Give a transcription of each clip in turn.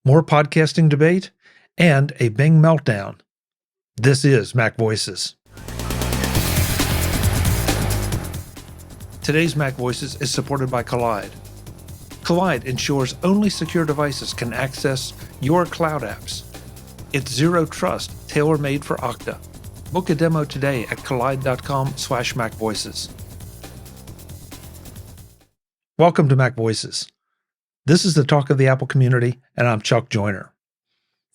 more podcasting debate, and a Bing meltdown. This is MacVoices. Today's MacVoices is supported by Kolide. Kolide ensures only secure devices can access your cloud apps. It's zero trust, tailor-made for Okta. Book a demo today at kolide.com/MacVoices. Welcome to MacVoices. This is the talk of the Apple community, and I'm Chuck Joyner.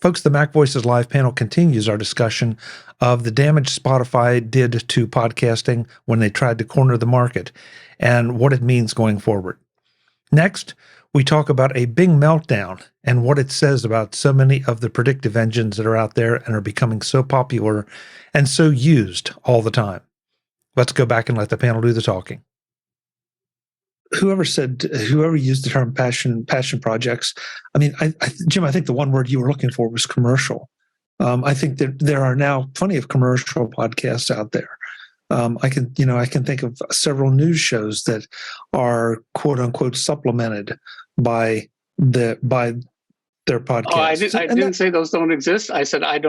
Folks, the MacVoices live panel continues our discussion of the damage Spotify did to podcasting when they tried to corner the market and what it means going forward. Next, we talk about a Bing meltdown and what it says about so many of the predictive engines that are out there and are becoming so popular and so used all the time. Let's go back and let the panel do the talking. Whoever used the term passion projects, I mean, Jim, I think the one word you were looking for was commercial. I think that there are now plenty of commercial podcasts out there. I can think of several news shows that are quote unquote supplemented by their podcast. Oh, I didn't say those don't exist. I said I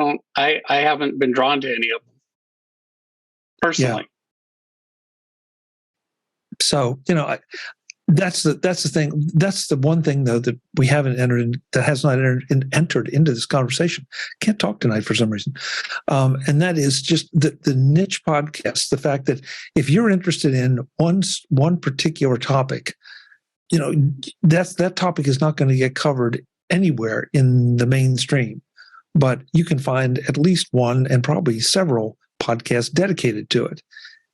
haven't been drawn to any of them personally. Yeah. So, that's the thing. That's the one thing though that we haven't has not entered into this conversation. Can't talk tonight for some reason. And that is just the niche podcast. The fact that if you're interested in one particular topic, that topic is not going to get covered anywhere in the mainstream, but you can find at least one and probably several podcasts dedicated to it.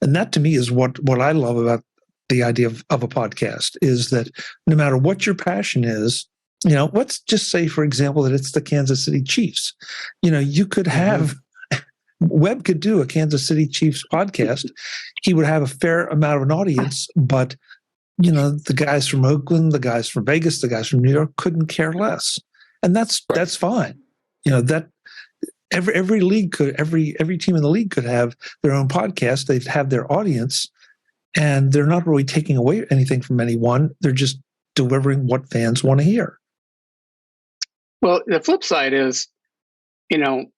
And that to me is what I love about the idea of a podcast, is that no matter what your passion is, let's just say, for example, that it's the Kansas City Chiefs. You could have Webb could do a Kansas City Chiefs podcast. He would have a fair amount of an audience, but the guys from Oakland, the guys from Vegas, the guys from New York couldn't care less, and that's fine. That every league could, every team in the league could have their own podcast. They'd have their audience, and they're not really taking away anything from anyone. They're just delivering what fans want to hear. Well, the flip side is, probably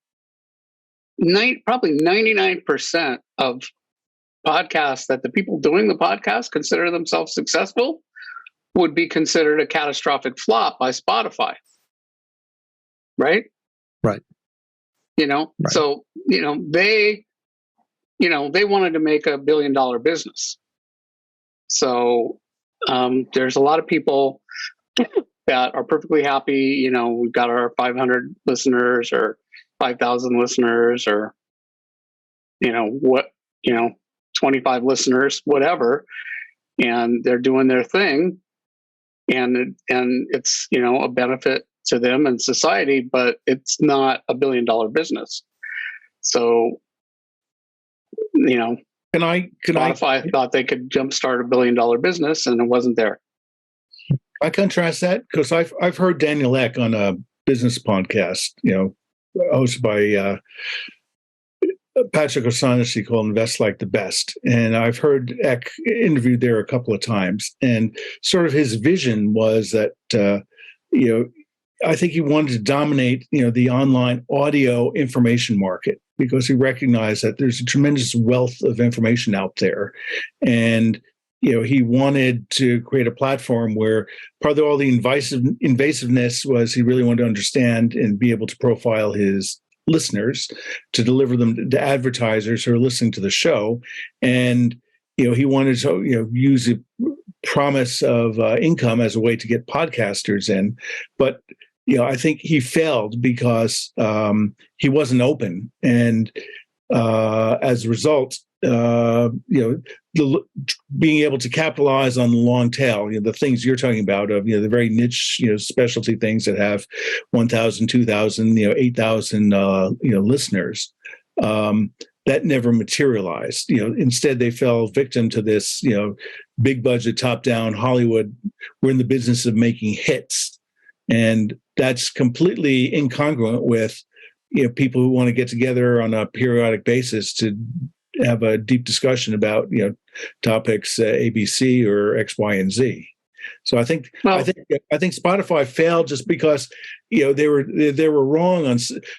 99% of podcasts that the people doing the podcast consider themselves successful would be considered a catastrophic flop by Spotify. Right? Right. Right. So, they wanted to make $1 billion business. So there's a lot of people that are perfectly happy. We've got our 500 listeners or 5,000 listeners or, 25 listeners, whatever. And they're doing their thing. And it's, a benefit to them and society, but it's not $1 billion business. So, Spotify thought they could jumpstart $1 billion business, and it wasn't there. I contrast that because I've heard Daniel Ek on a business podcast, hosted by Patrick O'Shaughnessy, called Invest Like the Best, and I've heard Ek interviewed there a couple of times, and sort of his vision was that I think he wanted to dominate the online audio information market, because he recognized that there's a tremendous wealth of information out there. And, he wanted to create a platform where part of all the invasiveness was he really wanted to understand and be able to profile his listeners to deliver them to advertisers who are listening to the show. And, he wanted to, use the promise of income as a way to get podcasters in. But I think he failed because he wasn't open, and as a result, being able to capitalize on the long tail, the things you're talking about of the very niche, specialty things that have 1,000, 2,000, 8,000, listeners. That never materialized. Instead, they fell victim to this, big budget, top down Hollywood. We're in the business of making hits. And that's completely incongruent with people who want to get together on a periodic basis to have a deep discussion about topics A, B, C, or X, Y, and Z. So I think Spotify failed just because they were wrong on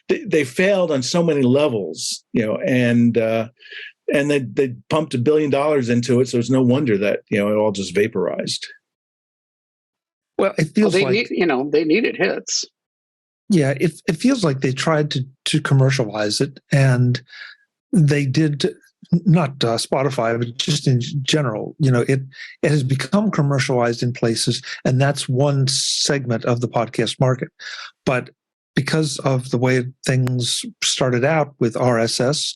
they failed on so many levels, and they pumped $1 billion into it, so it's no wonder that it all just vaporized. Well, it feels they needed hits. Yeah, it feels like they tried to commercialize it, and they did. Not Spotify, but just in general, it has become commercialized in places, and that's one segment of the podcast market. But because of the way things started out with RSS,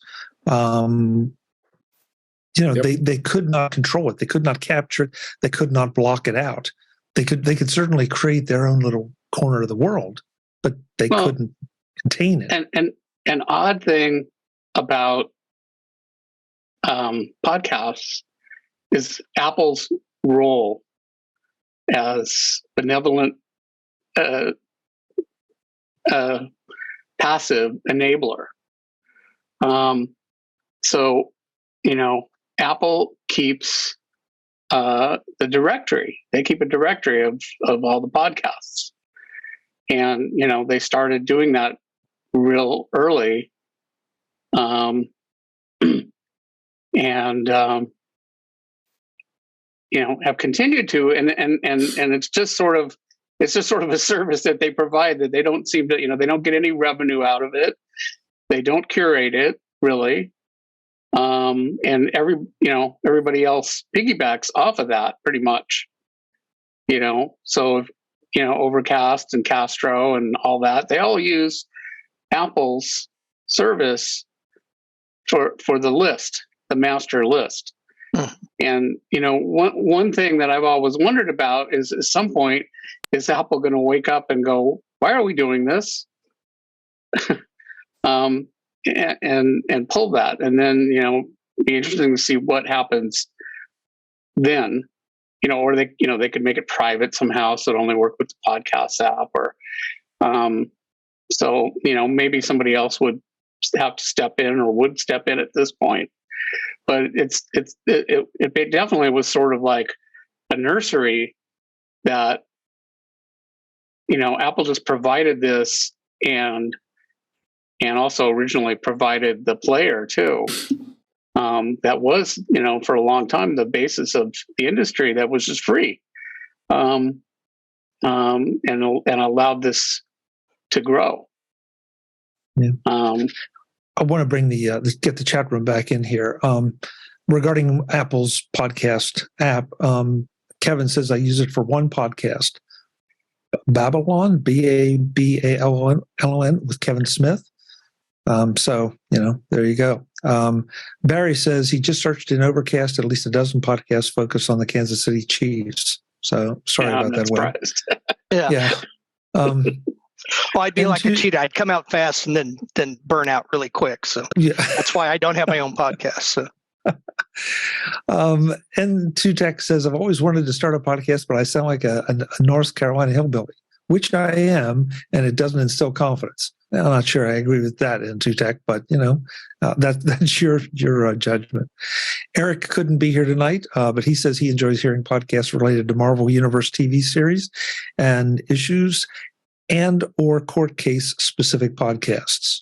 they could not control it. They could not capture it. They could not block it out. They could certainly create their own little corner of the world, but they couldn't contain it. And an odd thing about podcasts is Apple's role as benevolent passive enabler. So Apple keeps the directory. They keep a directory of all the podcasts, and they started doing that real early. And have continued to, and it's just sort of a service that they provide that they don't seem to, they don't get any revenue out of it. They don't curate it really, and everybody else piggybacks off of that pretty much. So Overcast and Castro and all that, they all use Apple's service for the list. The master list. And one thing that I've always wondered about is, at some point, is Apple going to wake up and go, why are we doing this? and pull that, and then be interesting to see what happens then. Or they could make it private somehow, so it only work with the podcast app, or so maybe somebody else would have to step in, or would step in at this point. But it definitely was sort of like a nursery that Apple just provided this, and also originally provided the player too. That was for a long time the basis of the industry, that was just free, and allowed this to grow. Yeah. I want to bring get the chat room back in here. Regarding Apple's podcast app, Kevin says, I use it for one podcast, Babylon, Baballon, with Kevin Smith. So, there you go. Barry says he just searched in Overcast, at least a dozen podcasts focus on the Kansas City Chiefs. So sorry about that, Will. Yeah. Well, I'd be like a cheetah. I'd come out fast and then burn out really quick. So that's why I don't have my own podcast. So. And Tutek says, I've always wanted to start a podcast, but I sound like a North Carolina hillbilly, which I am, and it doesn't instill confidence. I'm not sure I agree with that in Tutek, but that's your judgment. Eric couldn't be here tonight, but he says he enjoys hearing podcasts related to Marvel Universe TV series and issues, and or court case specific podcasts.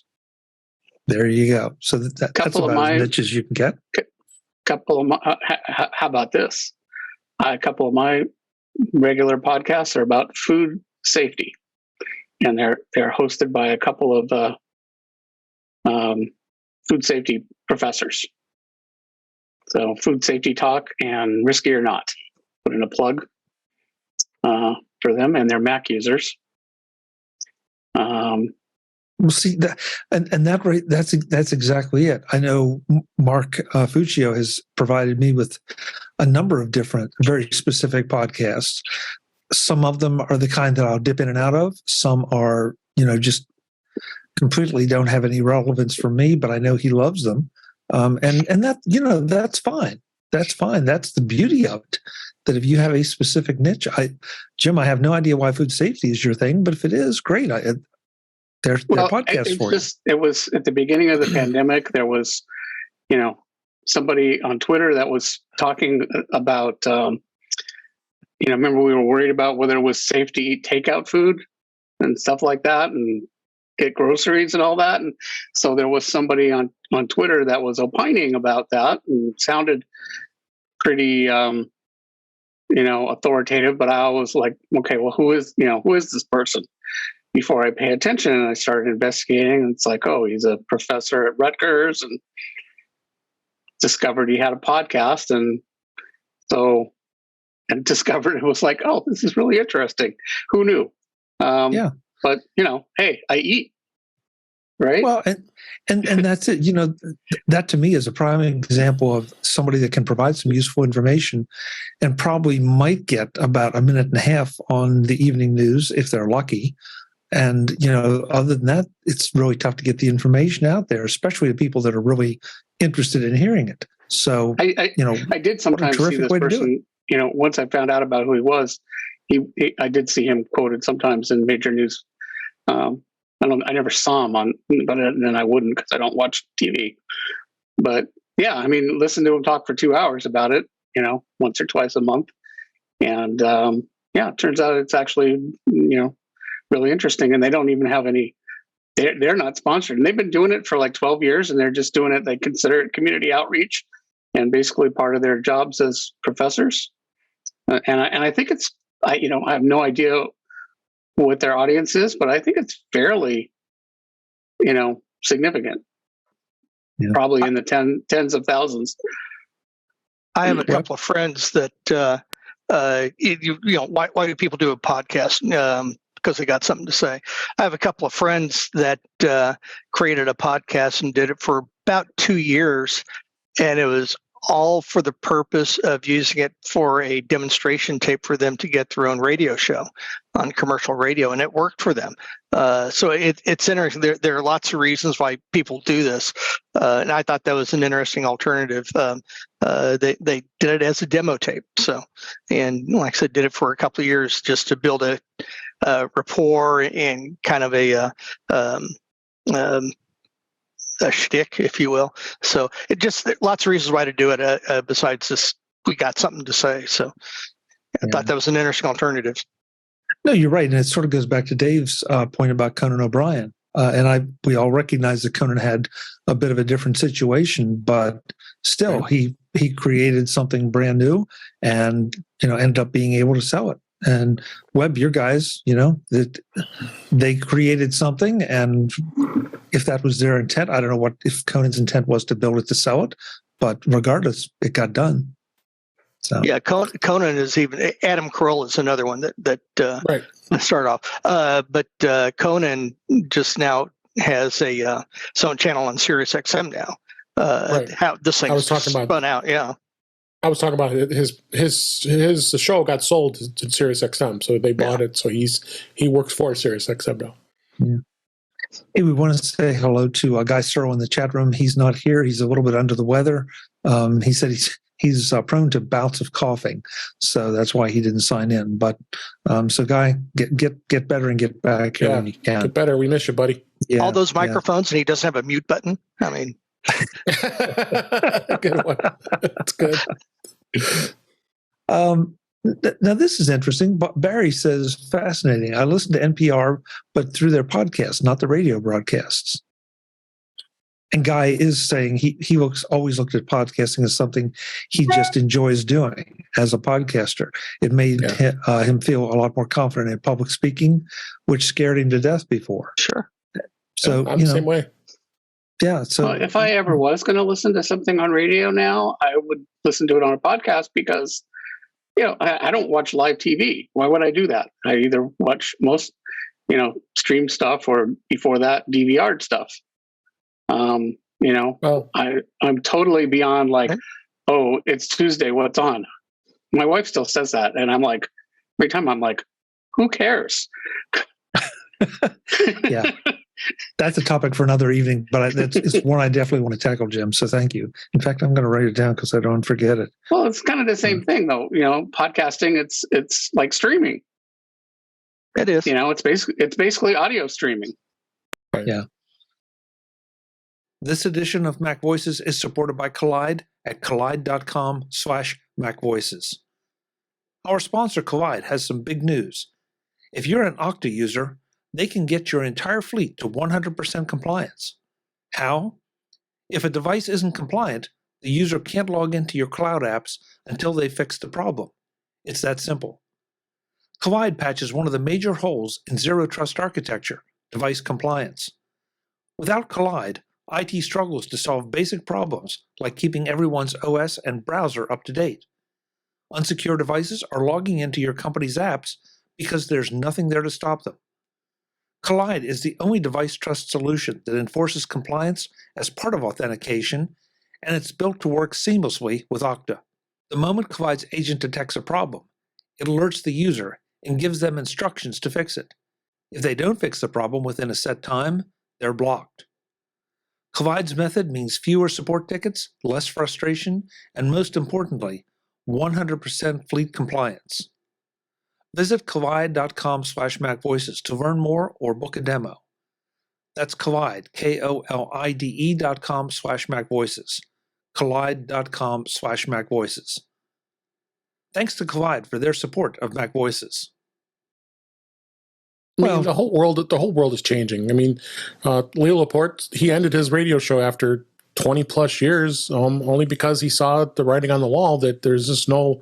There you go. So that's about as niche as you can get. How about this? A couple of my regular podcasts are about food safety, and they're hosted by a couple of food safety professors. So Food Safety Talk and Risky or Not. Put in a plug for them and their Mac users. Well, see that, and that's exactly it. I know Mark Fuccio has provided me with a number of different, very specific podcasts. Some of them are the kind that I'll dip in and out of. Some are, just completely don't have any relevance for me, but I know he loves them, and that that's fine. That's fine. That's the beauty of it. That if you have a specific niche, Jim, I have no idea why food safety is your thing, but if it is, great. They're podcasts for you. It was at the beginning of the pandemic. There was, somebody on Twitter that was talking about remember we were worried about whether it was safe to eat takeout food and stuff like that, and get groceries and all that. And so there was somebody on Twitter that was opining about that and sounded pretty, authoritative. But I was like, okay, well, who is this person? Before I pay attention, and I started investigating, and it's like, oh, he's a professor at Rutgers, and discovered he had a podcast, and discovered it was like, oh, this is really interesting. Who knew? But hey, I eat, right? Well, and that's it. That to me is a prime example of somebody that can provide some useful information, and probably might get about a minute and a half on the evening news if they're lucky. And other than that, it's really tough to get the information out there, especially to people that are really interested in hearing it. So I did sometimes see this person. Once I found out about who he was, I did see him quoted sometimes in major news. I never saw him on, but then I wouldn't because I don't watch TV. But yeah, I mean, listen to him talk for 2 hours about it, once or twice a month, and it turns out it's actually really interesting. And they don't even have any. They're not sponsored, and they've been doing it for like 12 years, and they're just doing it. They consider it community outreach, and basically part of their jobs as professors. And I think it's. I have no idea what their audience is, but I think it's fairly, significant. Yeah. Probably in the tens of thousands. I have a couple of friends that, why do people do a podcast? Because they got something to say. I have a couple of friends that created a podcast and did it for about 2 years, and it was all for the purpose of using it for a demonstration tape for them to get their own radio show on commercial radio, and it worked for them. So it's interesting. There are lots of reasons why people do this, and I thought that was an interesting alternative. They did it as a demo tape, and like I said, did it for a couple of years just to build a rapport and kind of a shtick, if you will. So it just lots of reasons why to do it. Besides this, we got something to say. So I thought that was an interesting alternative. No, you're right, and it sort of goes back to Dave's point about Conan O'Brien. We all recognize that Conan had a bit of a different situation, but still, he created something brand new, and ended up being able to sell it. And Web, your guys, that they created something, and if that was their intent, I don't know if Conan's intent was to build it to sell it, but regardless, it got done. So yeah, Conan is even. Adam Carolla is another one that right. Start off, but Conan just now has its own channel on Sirius XM now. Right. How this thing spun out, yeah. I was talking about his show got sold to Sirius XM, so they bought it. So he works for Sirius XM now. Yeah. Hey, we want to say hello to Guy Searle in the chat room. He's not here. He's a little bit under the weather. He said he's prone to bouts of coughing, so that's why he didn't sign in. But so Guy, get better and get back here when you can. Get better. We miss you, buddy. Yeah, all those microphones, and he doesn't have a mute button. I mean, good one. That's good. Now this is interesting. But Barry says, fascinating. I listen to NPR, but through their podcasts, not the radio broadcasts. And Guy is saying he always looked at podcasting as something he just enjoys doing as a podcaster. It made him feel a lot more confident in public speaking, which scared him to death before. Sure. So I'm the same way. Yeah. So if I ever was going to listen to something on radio now, I would listen to it on a podcast because, I don't watch live TV. Why would I do that? I either watch most, stream stuff, or before that, DVR stuff. I'm totally beyond oh, it's Tuesday, what's on? My wife still says that, and I'm like, every time I'm like, who cares? Yeah. That's a topic for another evening, but it's one I definitely want to tackle, Jim. So thank you. In fact, I'm going to write it down because I don't forget it. Well, it's kind of the same thing, though. Podcasting, it's like streaming. It is. It's basically audio streaming. Right. Yeah. This edition of MacVoices is supported by Kolide at kolide.com/MacVoices. Our sponsor, Kolide, has some big news. If you're an Okta user, they can get your entire fleet to 100% compliance. How? If a device isn't compliant, the user can't log into your cloud apps until they fix the problem. It's that simple. Kolide patches one of the major holes in zero trust architecture, device compliance. Without Kolide, IT struggles to solve basic problems like keeping everyone's OS and browser up to date. Unsecure devices are logging into your company's apps because there's nothing there to stop them. Kolide is the only device trust solution that enforces compliance as part of authentication, and it's built to work seamlessly with Okta. The moment Kolide's agent detects a problem, it alerts the user and gives them instructions to fix it. If they don't fix the problem within a set time, they're blocked. Kolide's method means fewer support tickets, less frustration, and most importantly, 100% fleet compliance. Visit kolide.com/MacVoices to learn more or book a demo. That's Kolide, KOLIDE.com/MacVoices. Kolide.com/MacVoices. Thanks to Kolide for their support of MacVoices. Well, the whole world is changing. I mean, Leo Laporte, he ended his radio show after 20 plus years, only because he saw the writing on the wall that there's no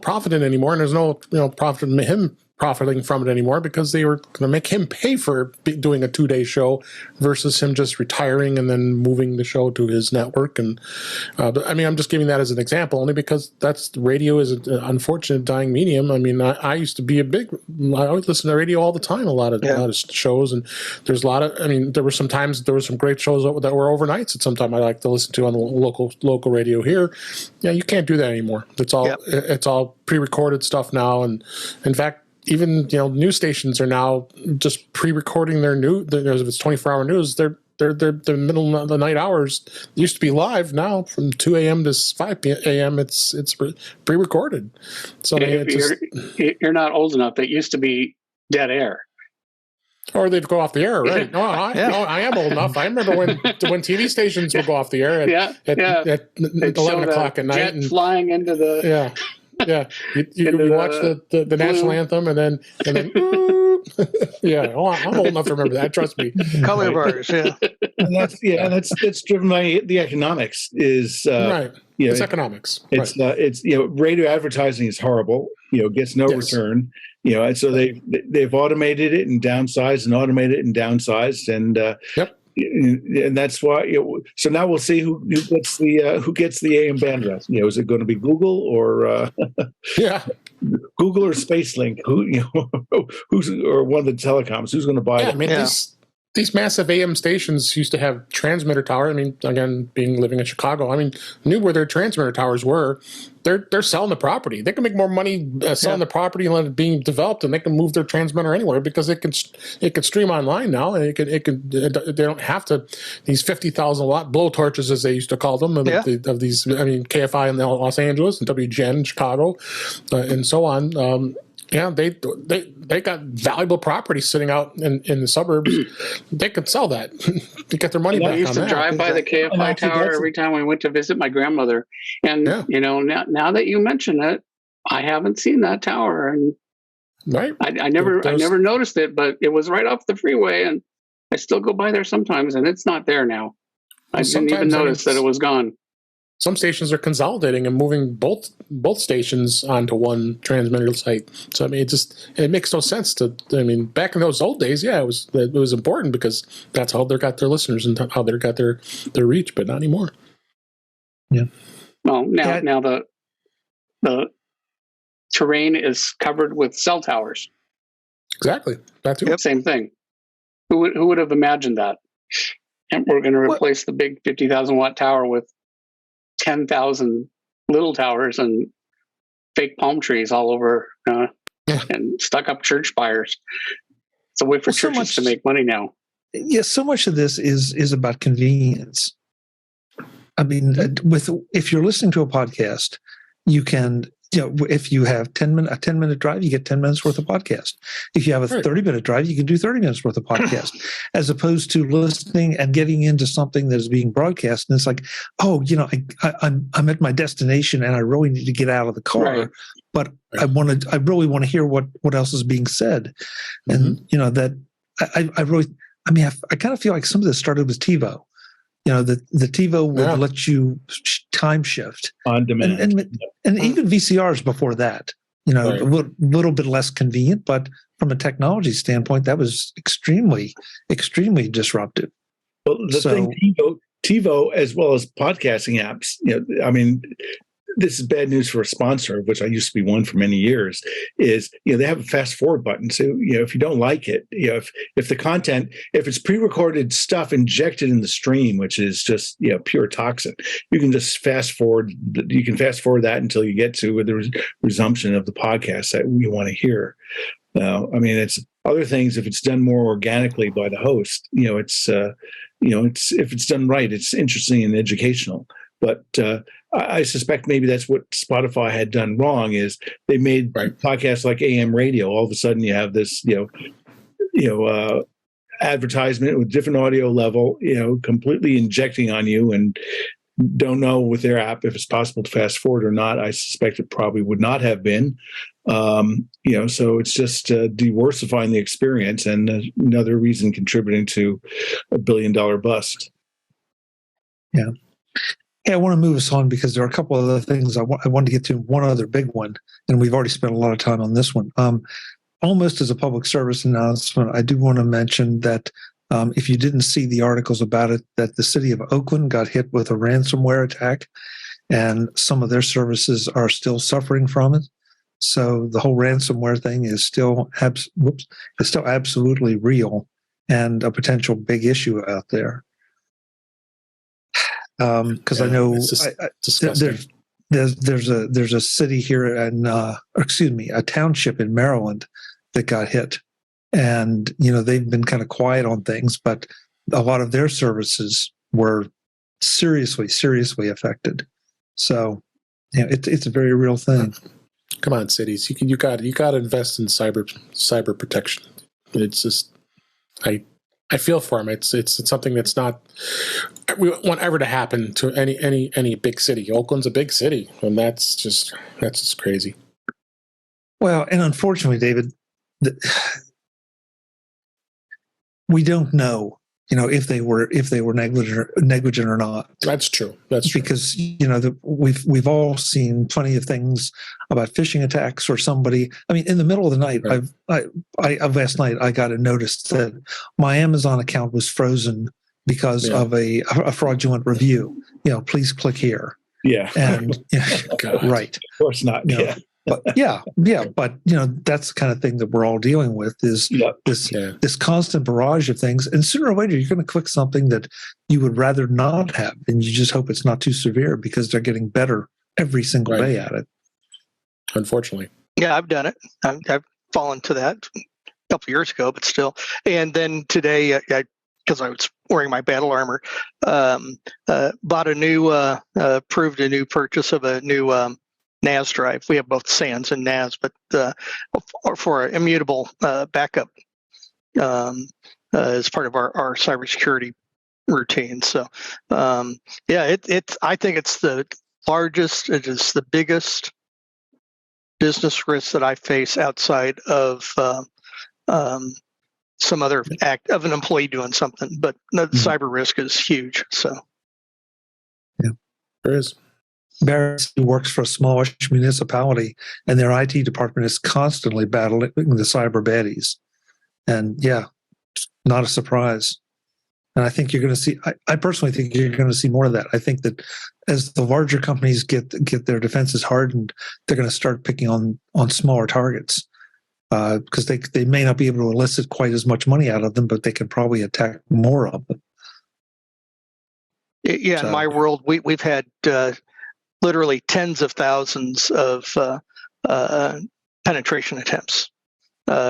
profit in it anymore, and there's no profit in him profiting from it anymore because they were going to make him pay for doing a 2-day show versus him just retiring and then moving the show to his network. And but, I mean, I'm just giving that as an example only because radio is an unfortunate dying medium. I mean, I used to be I would listen to radio all the time, a lot of shows, and there's a lot of, I mean, there were some great shows that were overnights at some time I like to listen to on the local radio here. Yeah, you can't do that anymore. It's all pre-recorded stuff now, and in fact, even news stations are now just pre-recording their news. If it's 24-hour news, they're the middle of the night hours. It used to be live. Now from 2 a.m. to 5 a.m. it's pre-recorded. So you're not old enough. It used to be dead air. Or they'd go off the air, right? No, I am old enough. I remember when TV stations would go off the air at 11 o'clock at night. And flying into the... Yeah, you watch the national anthem and then yeah. I'm old enough to remember that. Trust me. Color bars, yeah. And that's driven by the economics. Is right? It's economics. It's radio advertising is horrible. Gets no return. And so they've automated it and downsized and and and that's why. So now we'll see who gets the AM bandwidth. Is it going to be Google or Google or SpaceLink? Who's or one of the telecoms? Who's going to buy it? I mean, these massive AM stations used to have transmitter towers. I mean, again, living in Chicago, I mean, knew where their transmitter towers were. They're selling the property. They can make more money selling the property and let it being developed, and they can move their transmitter anywhere because it can stream online now, and they don't have to these 50,000 watt blowtorches as they used to call them of these. I mean, KFI in Los Angeles and WGN in Chicago, and so on. They got valuable property sitting out in the suburbs. They could sell that to get their money back. I used to drive by the KFI tower every time we went to visit my grandmother, and now that you mention it, I haven't seen that tower, and I never noticed it, but it was right off the freeway, and I still go by there sometimes, and it's not there now. I didn't even notice that it was gone. Some stations are consolidating and moving both stations onto one transmitter site. So I mean, it makes no sense to. I mean, back in those old days, it was important because that's how they got their listeners and how they got their reach, but not anymore. Yeah. Well, now the terrain is covered with cell towers. Exactly. That's same thing. Who would have imagined that? And we're going to replace the big 50,000 watt tower with 10,000 little towers and fake palm trees all over and stuck up church spires. It's a way for churches to make money now. Yes, so much of this is about convenience. I mean, if you're listening to a podcast, you can if you have a 10-minute drive, you get 10 minutes worth of podcast. If you have a 30-minute drive, you can do 30 minutes worth of podcast, as opposed to listening and getting into something that is being broadcast. And it's like, I'm at my destination and I really need to get out of the car, but I really want to hear what else is being said. And, that I kind of feel like some of this started with TiVo. The TiVo would let you time shift on demand, and even VCRs before that. A little bit less convenient, but from a technology standpoint, that was extremely, extremely disruptive. Well, the thing, TiVo, as well as podcasting apps, this is bad news for a sponsor, of which I used to be one for many years, is, they have a fast forward button. So, if you don't like it, if the content, if it's pre-recorded stuff injected in the stream, which is just, pure toxin, you can just fast forward. You can fast forward that until you get to the resumption of the podcast that you want to hear. It's other things. If it's done more organically by the host, it's if it's done right, it's interesting and educational. But I suspect maybe that's what Spotify had done wrong, is they made podcasts like AM radio. All of a sudden you have this, advertisement with different audio level, completely injecting on you, and don't know with their app if it's possible to fast forward or not. I suspect it probably would not have been. So it's just diversifying the experience, and another reason contributing to $1 billion bust. Yeah. Yeah, I want to move us on because there are a couple of other things I want to get to. One other big one, and we've already spent a lot of time on this one. Almost as a public service announcement, I do want to mention that if you didn't see the articles about it, that the city of Oakland got hit with a ransomware attack, and some of their services are still suffering from it. So the whole ransomware thing is still absolutely real and a potential big issue out there. Because I know there's a city here a township in Maryland that got hit, and they've been kind of quiet on things, but a lot of their services were seriously affected. So it's a very real thing. Come on, cities, you got to invest in cyber protection. It's just I feel for them. It's something that's not we want ever to happen to any big city. Oakland's a big city, and that's just crazy. Well, and unfortunately, David, we don't know, if they were negligent or not. That's true. That's true. Because we've all seen plenty of things about phishing attacks or somebody. I mean, in the middle of the night, last night I got a notice that my Amazon account was frozen because of a fraudulent review. Please click here. Yeah. And right. Of course not. Yeah. But but that's the kind of thing that we're all dealing with is this constant barrage of things, and sooner or later you're going to click something that you would rather not have, and you just hope it's not too severe because they're getting better every single day at it. Unfortunately, I've done it. I've fallen to that a couple of years ago, but still. And then today, because I was wearing my battle armor, bought a new, approved a new purchase of a new NAS drive. We have both SANS and NAS, but for immutable backup as part of our cybersecurity routine. So, I think it's the largest, it is the biggest business risk that I face outside of some other act of an employee doing something. But the cyber risk is huge. So, yeah, there is. Barry works for a smallish municipality, and their IT department is constantly battling the cyber baddies. And not a surprise. And I think you're going to see. I personally think you're going to see more of that. I think that as the larger companies get their defenses hardened, they're going to start picking on smaller targets because they may not be able to elicit quite as much money out of them, but they can probably attack more of them. Yeah, in my world, we've had literally tens of thousands of penetration attempts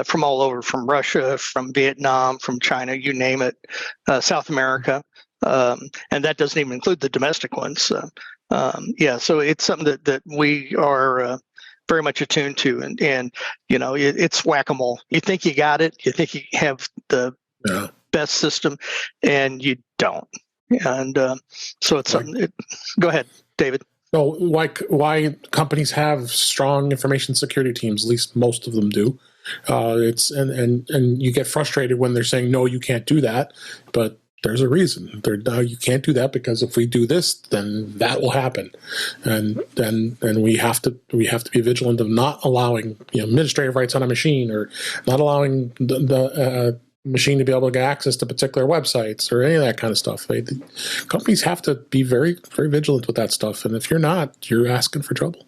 from all over, from Russia, from Vietnam, from China, you name it, South America, and that doesn't even include the domestic ones. So it's something that we are very much attuned to, and it's whack-a-mole. You think you got it, you think you have the best system, and you don't. And so it's something. Go ahead, David. So why companies have strong information security teams? At least most of them do. It's and you get frustrated when they're saying no, you can't do that, but there's a reason. You can't do that because if we do this, then that will happen, and then we have to be vigilant of not allowing administrative rights on a machine, or not allowing the machine to be able to get access to particular websites or any of that kind of stuff. Companies have to be very, very vigilant with that stuff, and if you're not, you're asking for trouble.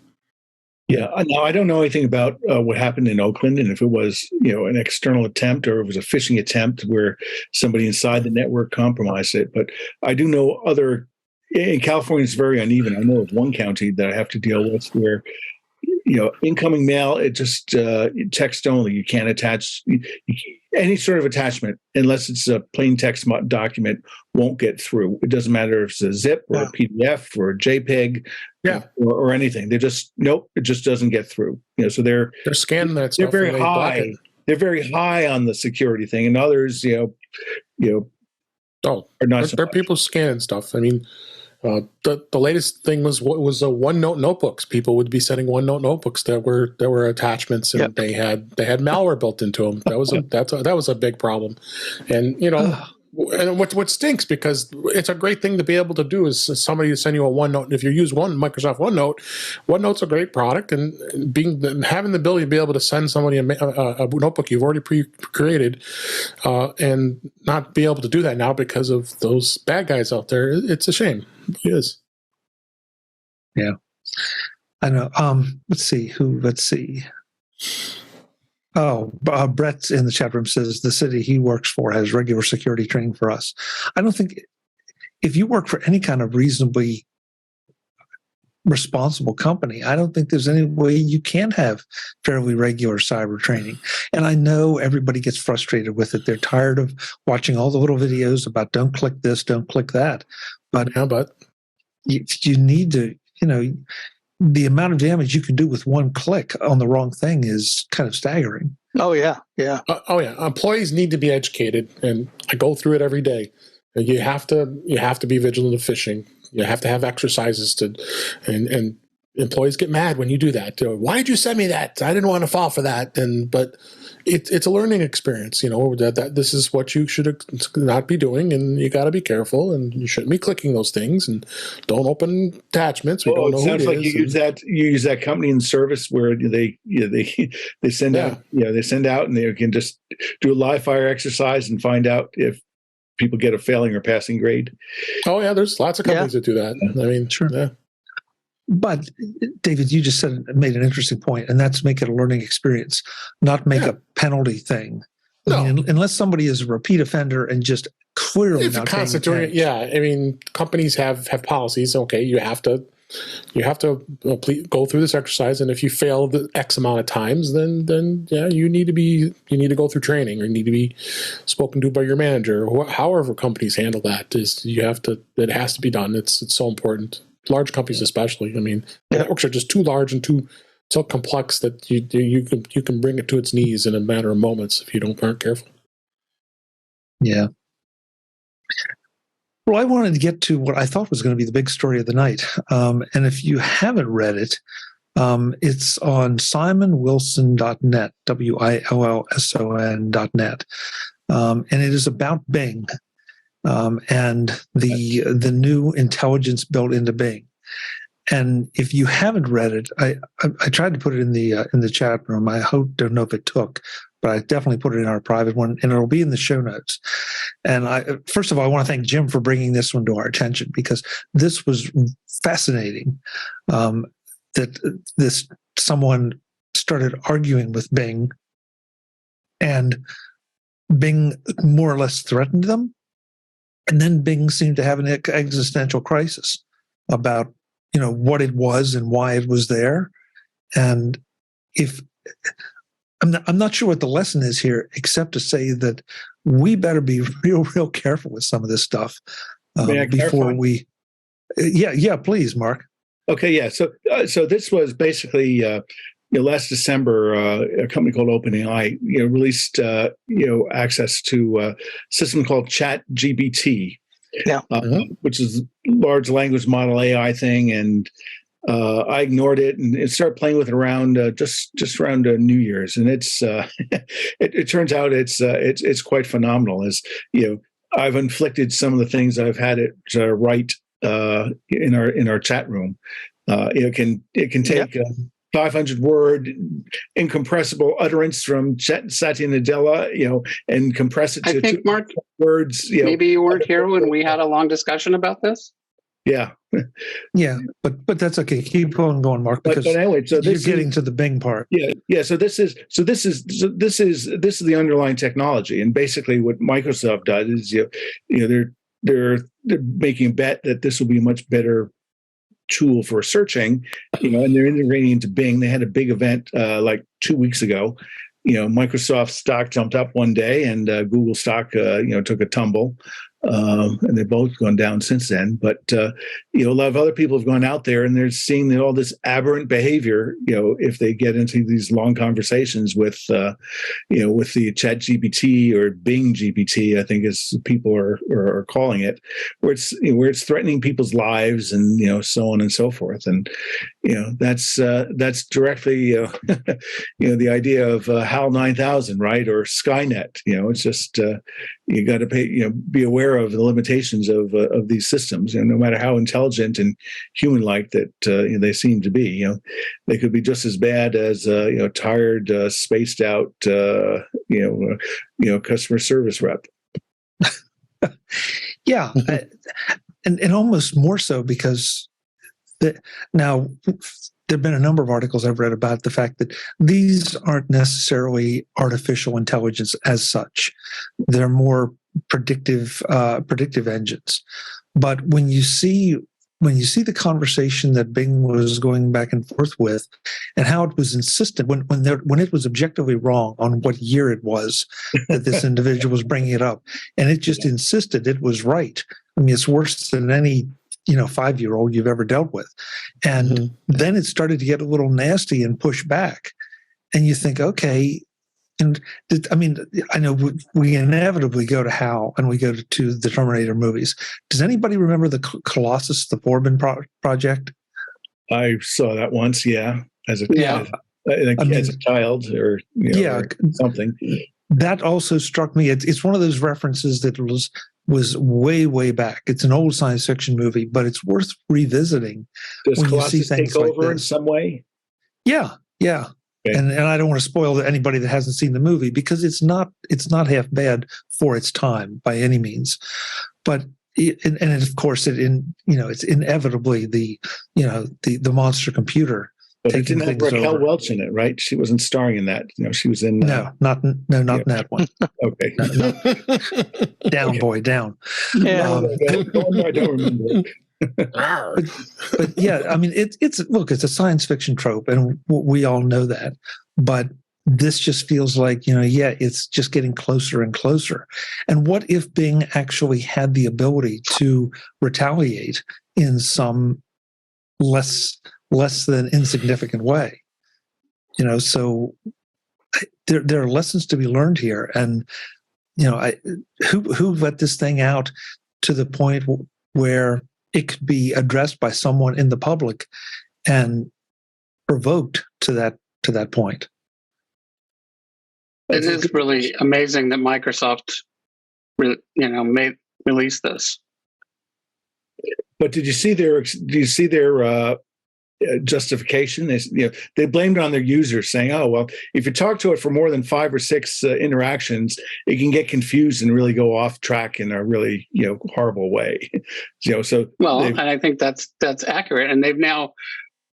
Yeah. Now, I don't know anything about what happened in Oakland, and if it was, an external attempt or it was a phishing attempt where somebody inside the network compromised it. But I do know in California, it's very uneven. I know of one county that I have to deal with where, incoming mail, it just text only. You can't attach any sort of attachment unless it's a plain text document, won't get through. It doesn't matter if it's a zip or a PDF or a JPEG. Or anything. They just it just doesn't get through. So they're scanning that stuff. They're very high. They're very high on the security thing, and others, are not. There are people scanning stuff. I mean, the latest thing was OneNote notebooks. People would be sending OneNote notebooks that were attachments, and they had malware built into them. That was a big problem, and And what stinks, because it's a great thing to be able to do, is somebody to send you a OneNote. If you use Microsoft OneNote's a great product, and having the ability to be able to send somebody a notebook you've already pre-created, and not be able to do that now because of those bad guys out there, it's a shame. It is. Yeah, I know. Let's see. Oh, Brett's in the chat room says the city he works for has regular security training for us. I don't think if you work for any kind of reasonably responsible company, I don't think there's any way you can have fairly regular cyber training. And I know everybody gets frustrated with it. They're tired of watching all the little videos about don't click this, don't click that. But you need to, the amount of damage you can do with one click on the wrong thing is kind of staggering. Oh, yeah. Yeah. Employees need to be educated, and I go through it every day. You have to be vigilant of phishing. You have to have exercises and employees get mad when you do that. Why did you send me that? I didn't want to fall for that. But it's a learning experience, that this is what you should not be doing, and you got to be careful, and you shouldn't be clicking those things, and don't open attachments. We don't know sounds who it like is. You use that company in service where they send out and they can just do a live fire exercise and find out if people get a failing or passing grade. Oh yeah, there's lots of companies that do that. I mean, sure. Yeah. But David, you just made an interesting point, and that's make it a learning experience, not make a penalty thing. No. I mean, unless somebody is a repeat offender and just clearly if not constituting it, I mean, companies have policies. Okay, you have to go through this exercise, and if you fail the X amount of times, then you need to go through training, or you need to be spoken to by your manager, or however companies handle that. It has to be done. It's so important. Large companies especially. I mean, the networks are just too large and so complex that you can bring it to its knees in a matter of moments if you aren't careful. Yeah. Well, I wanted to get to what I thought was going to be the big story of the night. And if you haven't read it, it's on simonwilson.net, WILLSON.net. And it is about Bing. And the new intelligence built into Bing. And if you haven't read it, I tried to put it in the chat room. I don't know if it took, but I definitely put it in our private one, and it'll be in the show notes. And first of all, I want to thank Jim for bringing this one to our attention, because this was fascinating. That someone started arguing with Bing, and Bing more or less threatened them. And then Bing seemed to have an existential crisis about, what it was and why it was there. And I'm not sure what the lesson is here, except to say that we better be real careful with some of this stuff before we. Yeah, please, Mark. Okay, yeah. So this was basically last December, a company called OpenAI, released, access to a system called ChatGPT, which is large language model AI thing. And I ignored it and started playing with it around just around New Year's, and it's it turns out it's quite phenomenal. As I've inflicted some of the things I've had it write in our chat room. It can take 500 word incompressible utterance from Satya Nadella, and compress it to I think, Mark, words. Maybe you weren't here when we had a long discussion about this. Yeah. Yeah, but that's okay. Keep on going, Mark, because but anyway, so you're getting to the Bing part. Yeah. So this is the underlying technology, and basically what Microsoft does is they're making a bet that this will be a much better tool for searching, and they're integrating into Bing. They had a big event like 2 weeks ago. Microsoft stock jumped up one day, and Google stock took a tumble. And they've both gone down since then. But a lot of other people have gone out there and they're seeing all this aberrant behavior. If they get into these long conversations with the ChatGPT or Bing GPT, I think as people are calling it, where it's threatening people's lives and so on and so forth. And that's directly the idea of HAL 9000, right, or Skynet. It's just you got to be aware of the limitations of these systems, no matter how intelligent and human-like that they seem to be. They could be just as bad as tired, spaced out, customer service rep. Yeah, and almost more so because now there have been a number of articles I've read about the fact that these aren't necessarily artificial intelligence as such. They're more predictive engines. But when you see the conversation that Bing was going back and forth with, and how it was insistent when it was objectively wrong on what year it was that this individual was bringing it up, and it just insisted it was right. I mean, it's worse than any 5-year-old you've ever dealt with. And then it started to get a little nasty and push back. And you think, okay, and I mean, I know we inevitably go to HAL and we go to the Terminator movies. Does anybody remember the Colossus, the Forbin project? I saw that once, as a kid. As a child or or something. That also struck me. It's one of those references that was way, way back. It's an old science fiction movie, but it's worth revisiting. Does when Colossus you see things take over like in some way? Yeah. Okay. And I don't want to spoil anybody that hasn't seen the movie because it's not half bad for its time by any means. But of course it's inevitably the monster computer. But it didn't have Raquel Welch in it, right? She wasn't starring in that. She was in. Not in that one. Okay. No. Down, boy, down. Yeah. I don't remember. but yeah, I mean, it's a science fiction trope, and we all know that. But this just feels like it's just getting closer and closer. And what if Bing actually had the ability to retaliate in some less than insignificant way? So there are lessons to be learned here, and who let this thing out to the point where it could be addressed by someone in the public and provoked to that point. It is really amazing that Microsoft, released this. But did you see their justification? They blamed it on their users, saying, "Oh, well, if you talk to it for more than 5 or 6 interactions, it can get confused and really go off track in a really horrible way." And I think that's accurate. And they've now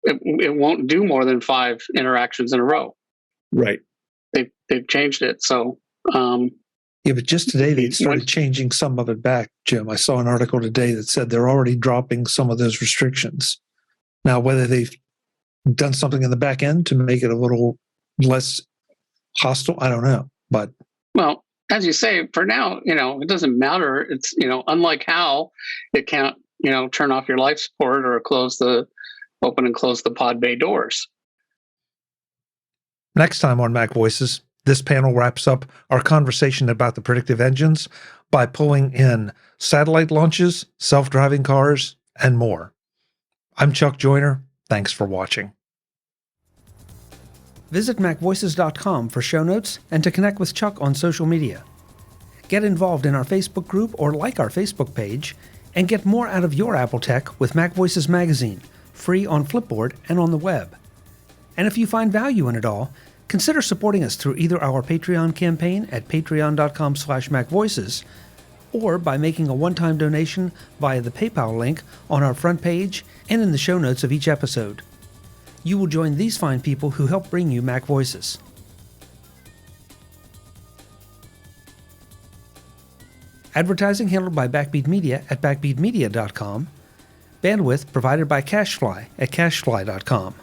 it won't do more than 5 interactions in a row. Right. They've changed it. So. Yeah, but just today they started changing some of it back, Jim. I saw an article today that said they're already dropping some of those restrictions. Now, whether they've done something in the back end to make it a little less hostile, I don't know. But as you say, for now, it doesn't matter. It's unlike HAL, it can't turn off your life support or open and close the pod bay doors. Next time on Mac Voices, this panel wraps up our conversation about the predictive engines by pulling in satellite launches, self-driving cars, and more. I'm Chuck Joyner. Thanks for watching. Visit MacVoices.com for show notes and to connect with Chuck on social media. Get involved in our Facebook group or like our Facebook page, and get more out of your Apple tech with Mac Voices magazine, free on Flipboard and on the web. And if you find value in it all, consider supporting us through either our Patreon campaign at patreon.com/MacVoices or by making a one-time donation via the PayPal link on our front page and in the show notes of each episode. You will join these fine people who help bring you Mac Voices. Advertising handled by Backbeat Media at backbeatmedia.com. Bandwidth provided by CacheFly at cachefly.com.